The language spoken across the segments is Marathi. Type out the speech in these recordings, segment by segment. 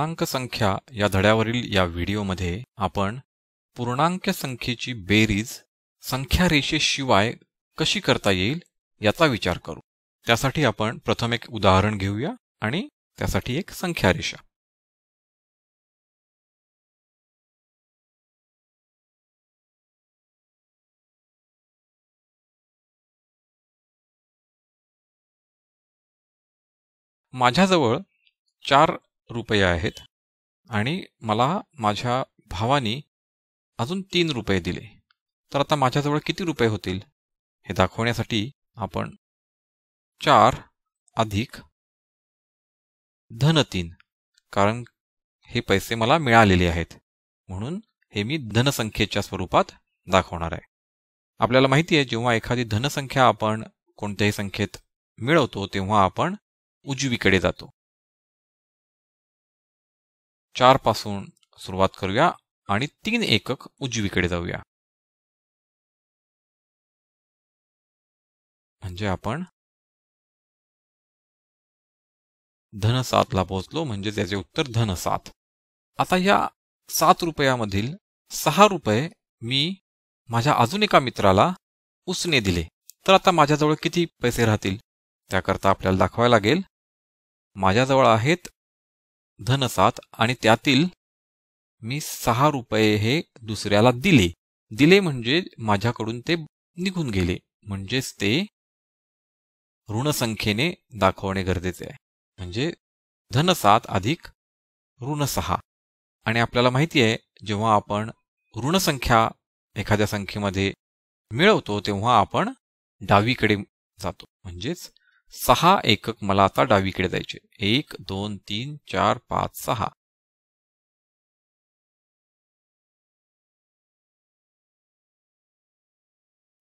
पूर्णांक संख्या या धड्यावरील या व्हिडिओमध्ये आपण पूर्णांक संख्येची बेरीज संख्या रेषेशिवाय कशी करता येईल याचा विचार करू। त्यासाठी आपण प्रथम एक उदाहरण घेऊया आणि त्यासाठी एक संख्या रेषा। माझ्याजवळ 4 रुपये आहेत आणि मला माझ्या भावानी अजून 3 रुपये दिले, तर आता माझ्याजवळ किती रुपये होतील हे दाखवण्यासाठी आपण 4 अधिक धन 3, कारण हे पैसे मला मिळालेले आहेत म्हणून हे मी धनसंख्येच्या स्वरूपात दाखवणार आहे। आपल्याला माहिती आहे, जेव्हा एखादी धनसंख्या आपण कोणत्याही संख्येत मिळवतो तेव्हा आपण उजवीकडे जातो। 4 पासून सुरुवात करूया आणि 3 एकक उजवीकडे जाऊया, म्हणजे आपण धन 7 ला पोहोचलो, म्हणजे त्याचे उत्तर धन 7। आता या 7 रुपयामधील 6 रुपये मी माझ्या अजून एका मित्राला उसने दिले, तर आता माझ्याजवळ किती पैसे राहतील? त्याकरता आपल्याला दाखवायला लागेल माझ्याजवळ आहेत धन 7 आणि त्यातील मी 6 रुपये हे दुसऱ्याला दिले म्हणजे माझ्याकडून ते निघून गेले, म्हणजेच ते ऋण संख्येने दाखवणे गरजेचे आहे, म्हणजे धन 7 अधिक ऋण 6। आणि आपल्याला माहिती आहे, जेव्हा आपण ऋण संख्या एखाद्या संख्येमध्ये मिळवतो तेव्हा आपण डावीकडे जातो, म्हणजेच 6 एकक मला आता डावीकडे जायचे। 1 2 3 4 5 6।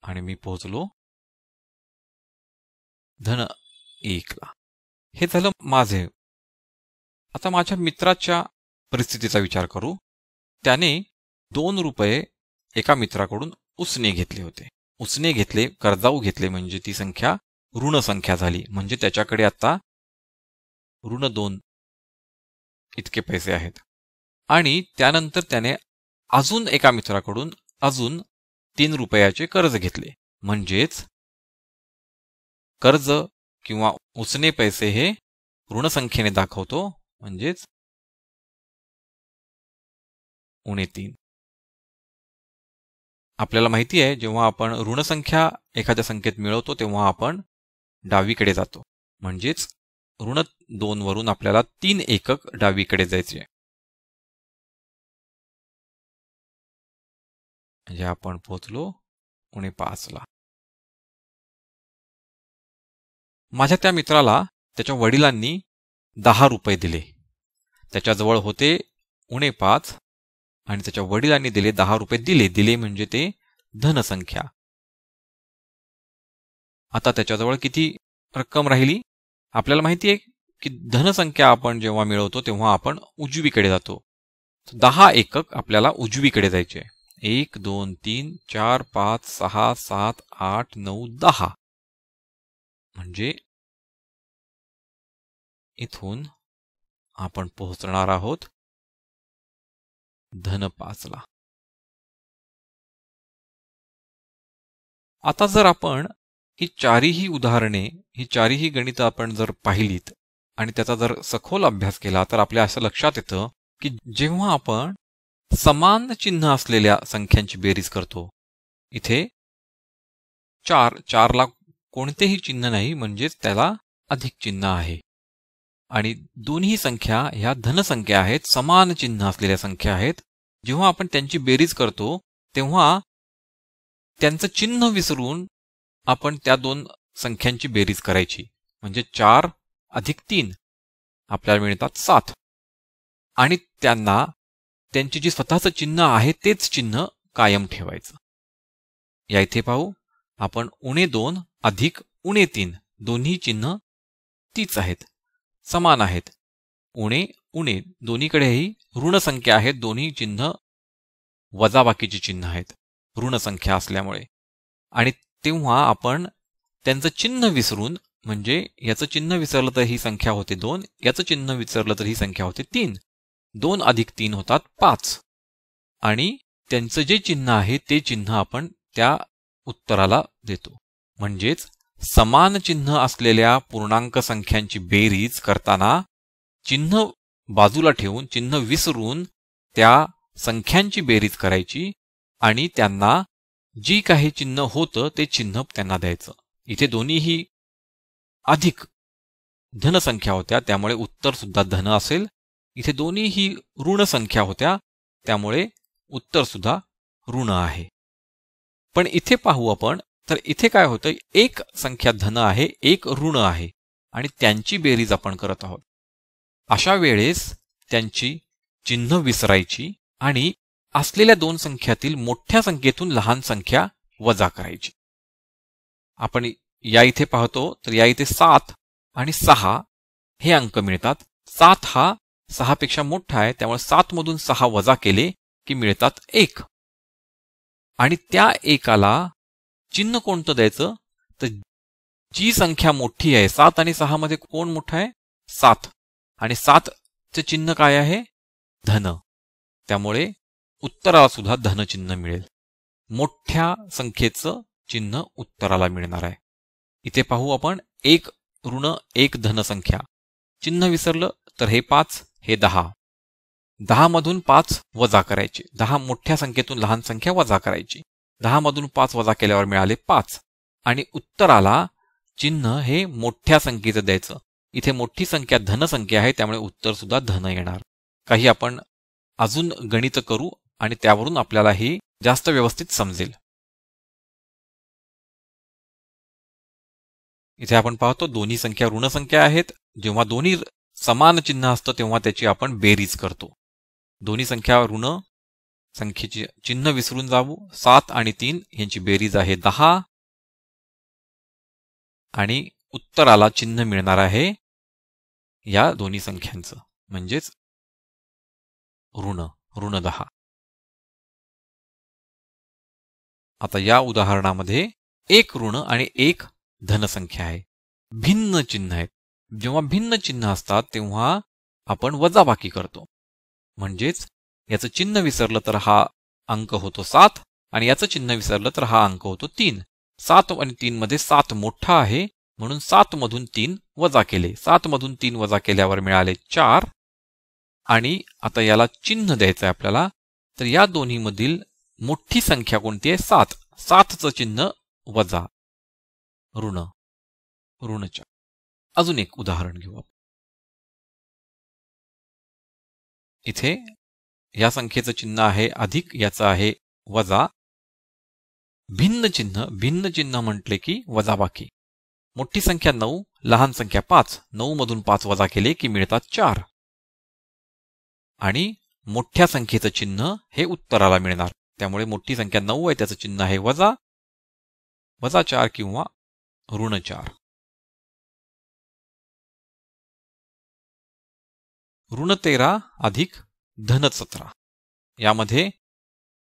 आणि मी पोहोचलो धन 1 ला। हे झालं माझे। आता माझ्या मित्राच्या परिस्थितीचा विचार करू। त्याने 2 रुपये एका मित्राकडून उसने घेतले होते। उसने घेतले, कर्जाऊ घेतले, म्हणजे ती संख्या ऋण संख्या झाली, म्हणजे त्याच्याकडे आता ऋण 2 इतके पैसे आहेत। आणि त्यानंतर त्याने अजून एका मित्राकडून अजून 3 रुपयाचे कर्ज घेतले, म्हणजेच कर्ज किंवा उसने पैसे हे ऋण संख्येने दाखवतो, म्हणजेच उणे 3। आपल्याला माहिती आहे, जेव्हा आपण ऋण संख्या एखाद्या संख्येत मिळवतो तेव्हा आपण डावीकडे जातो, म्हणजेच ऋण 2 वरून आपल्याला 3 एकक डावीकडे जायचे, म्हणजे आपण पोहोचलो उणे 5 ला। माझ्या त्या मित्राला त्याच्या वडिलांनी 10 रुपये दिले। त्याच्याजवळ होते उणे 5 आणि त्याच्या वडिलांनी दिले 10 रुपये दिले म्हणजे ते धनसंख्या। आता त्याच्याजवळ किती रक्कम राहिली? आपल्याला माहिती आहे की धनसंख्या आपण जेव्हा मिळवतो तेव्हा आपण उजवीकडे जातो। 10 एकक आपल्याला उजवीकडे जायचे। 1 2 3 4 5 6 7 8 9 10, म्हणजे इथून आपण पोहोचणार आहोत धन 5 ला। आता जर आपण ही चारही उदाहरणे, ही चारही गणित आपण जर पाहिलीत आणि त्याचा जर सखोल अभ्यास केला तर आपल्या असं लक्षात येतं की जेव्हा आपण समान चिन्ह असलेल्या संख्यांची बेरीज करतो, इथे 4 ला कोणतेही चिन्ह नाही, म्हणजेच त्याला अधिक चिन्ह आहे, आणि दोन्ही संख्या ह्या धनसंख्या आहेत, समान चिन्ह असलेल्या संख्या आहेत। जेव्हा आपण त्यांची बेरीज करतो तेव्हा त्यांचं चिन्ह विसरून आपण त्या दोन संख्यांची बेरीज करायची, म्हणजे 4 अधिक 3 आपल्याला मिळतात 7, आणि त्यांना त्यांची जी स्वतःचं चिन्ह आहे तेच चिन्ह कायम ठेवायचं। या इथे पाहू आपण उणे 2 अधिक उणे 3 दोन्ही चिन्ह तीच आहेत, समान आहेत। उणे उणे दोन्हीकडेही ऋण संख्या आहेत, दोन्ही चिन्ह वजाबाकीची चिन्ह आहेत ऋण संख्या असल्यामुळे, आणि तेव्हा आपण त्यांचं चिन्ह विसरून, म्हणजे याचं चिन्ह विसरलं तर ही संख्या होते 2, याचं चिन्ह विसरलं तर ही संख्या होते 3, 2 अधिक 3 होतात 5 आणि त्यांचं जे चिन्ह आहे ते चिन्ह आपण त्या उत्तराला देतो. म्हणजेच समान चिन्ह असलेल्या पूर्णांक संख्यांची बेरीज करताना चिन्ह बाजूला ठेवून, चिन्ह विसरून त्या संख्यांची बेरीज करायची आणि त्यांना जी काही चिन्ह होतं ते चिन्ह त्यांना द्यायचं. इथे दोन्हीही अधिक धनसंख्या होत्या त्यामुळे उत्तर सुद्धा धन असेल. इथे दोन्हीही ऋण संख्या होत्या त्यामुळे उत्तर सुद्धा ऋण आहे. पण इथे पाहू आपण, तर इथे काय होतं, एक संख्या धन आहे, एक ऋण आहे आणि त्यांची बेरीज आपण करत आहोत. अशा वेळेस त्यांची चिन्ह विसरायची आणि असलेल्या दोन संख्यातील मोठ्या संख्येतून लहान संख्या वजा करायची. आपण या इथे पाहतो, तर या इथे 7 आणि 6 हे अंक मिळतात. 7 हा 6 पेक्षा मोठा आहे त्यामुळे 7 मधून 6 वजा केले की मिळतात 1. आणि त्या एकाला चिन्ह कोणतं द्यायचं, तर जी संख्या मोठी आहे, 7 आणि 6 मध्ये कोण मोठा आहे, 7, आणि 7 चे चिन्ह काय आहे, धन. त्यामुळे उत्तराला सुद्धा धन चिन्ह मिळेल. मोठ्या संख्येचं चिन्ह उत्तराला मिळणार आहे. इथे पाहू आपण, 1 ऋण 1 धन संख्या, चिन्ह विसरलं तर हे 5, हे 10. 10 मधून 5 वजा करायचे, 10 मोठ्या संख्येतून लहान संख्या वजा करायची. 10 मधून 5 वजा केल्यावर मिळाले 5 आणि उत्तराला चिन्ह हे मोठ्या संख्येचं द्यायचं. इथे मोठी संख्या धन संख्या आहे त्यामुळे उत्तर सुद्धा धन येणार. काही आपण अजून गणित करू आणि त्यावरून आपल्याला हे जास्त व्यवस्थित समजेल. इथे आपण पाहतो दोन्ही संख्या ऋण संख्या आहेत. जेव्हा दोन्ही समान चिन्ह असतं तेव्हा त्याची आपण बेरीज करतो. दोन्ही संख्या ऋण संख्येचे चिन्ह विसरून जाऊ. 7 आणि 3 यांची बेरीज आहे 10 आणि उत्तराला चिन्ह मिळणार आहे या दोन्ही संख्यांचं, म्हणजेच ऋण 10. आता या उदाहरणामध्ये 1 ऋण आणि 1 धनसंख्या आहे. भिन्न चिन्ह आहेत. जेव्हा भिन्न चिन्ह असतात तेव्हा आपण वजाबाकी करतो. म्हणजेच याचं चिन्ह विसरलं तर हा अंक होतो 7 आणि याचं चिन्ह विसरलं तर हा अंक होतो 3. 7 आणि 3 मध्ये 7 मोठा आहे म्हणून 7 मधून 3 वजा केले. 7 मधून 3 वजा केल्यावर मिळाले 4. आणि आता याला चिन्ह द्यायचं आहे आपल्याला. तर या दोन्ही मधील मोठी संख्या कोणती आहे, 7. 7चं चिन्ह वजा ऋण 4. अजून एक उदाहरण घेऊ. इथे या संख्येचं चिन्ह आहे अधिक, याचं आहे वजा. भिन्न चिन्ह म्हटले की वजाबाकी. मोठी संख्या 9, लहान संख्या 5. 9 मधून 5 वजा केले की मिळतात 4. आणि मोठ्या संख्येचं चिन्ह हे उत्तराला मिळणार. त्यामुळे मोठी संख्या 9 आहे त्याचं चिन्ह आहे वजा 4 किंवा ऋण 4. ऋण 13 अधिक धन 17. यामध्ये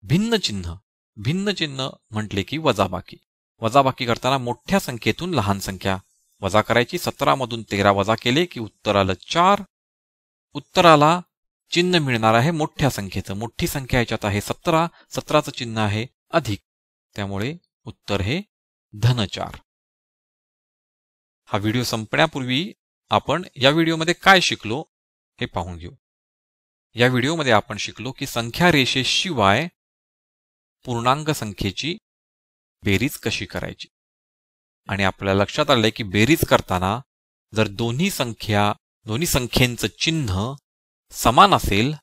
भिन्न चिन्ह म्हटले की वजाबाकी करताना मोठ्या संख्येतून लहान संख्या वजा करायची. 17 मधून 13 वजा केले की उत्तर आलं 4. उत्तराला चिन्ह मिळणार आहे मोठ्या संख्येचं. मोठी संख्या याच्यात आहे 17. 17चं चिन्ह आहे अधिक, त्यामुळे उत्तर हे धन 4. हा व्हिडिओ संपण्यापूर्वी आपण या व्हिडिओमध्ये काय शिकलो हे पाहून घेऊ. या व्हिडिओमध्ये आपण शिकलो की संख्या रेषेशिवाय पूर्णांक संख्येची बेरीज कशी करायची. आणि आपल्याला लक्षात आलंय की बेरीज करताना जर दोन्ही संख्येचं चिन्ह समान असेल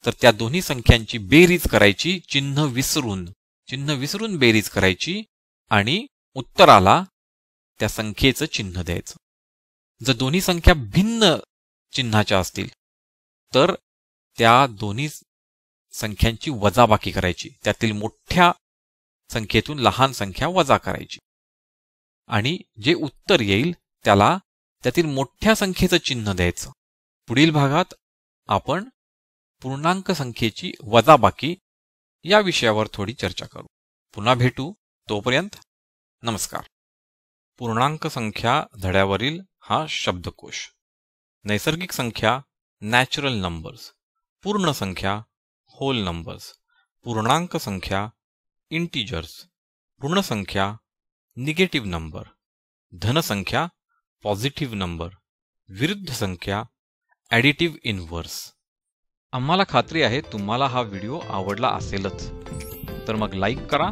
तर त्या दोन्ही संख्यांची बेरीज करायची, चिन्ह विसरून बेरीज करायची आणि उत्तराला त्या संख्येचं चिन्ह द्यायचं. जर दोन्ही संख्या भिन्न चिन्हाच्या असतील तर त्या दोन्ही संख्यांची वजाबाकी करायची. त्यातील मोठ्या संख्येतून लहान संख्या वजा करायची आणि जे उत्तर येईल त्याला त्यातील मोठ्या संख्येचं चिन्ह द्यायचं. पुढील भागात आपण पूर्णांक संख्येची वजाबाकी या विषयावर थोडी चर्चा करू. पुन्हा भेटू. तोपर्यंत नमस्कार. पूर्णांक संख्या धड्यावरील हा शब्दकोश. नैसर्गिक संख्या, नॅचरल नंबर्स. पूर्ण संख्या होल नंबर्स, पूर्णांक संख्या इंटिजर्स, ऋण संख्या निगेटिव्ह नंबर, धन संख्या पॉझिटिव्ह नंबर, विरुद्ध संख्या ॲडिटिव्ह इनव्हर्स. आम्हाला खात्री आहे तुम्हाला हा व्हिडिओ आवडला असेलच. तर मग लाईक करा,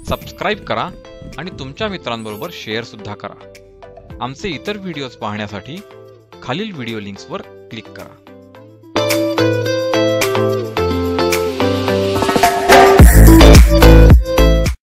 सबस्क्राईब करा आणि तुमच्या मित्रांबरोबर शेअर सुद्धा करा. आमचे इतर व्हिडिओज पाहण्यासाठी खालील व्हिडिओ लिंक्सवर क्लिक करा.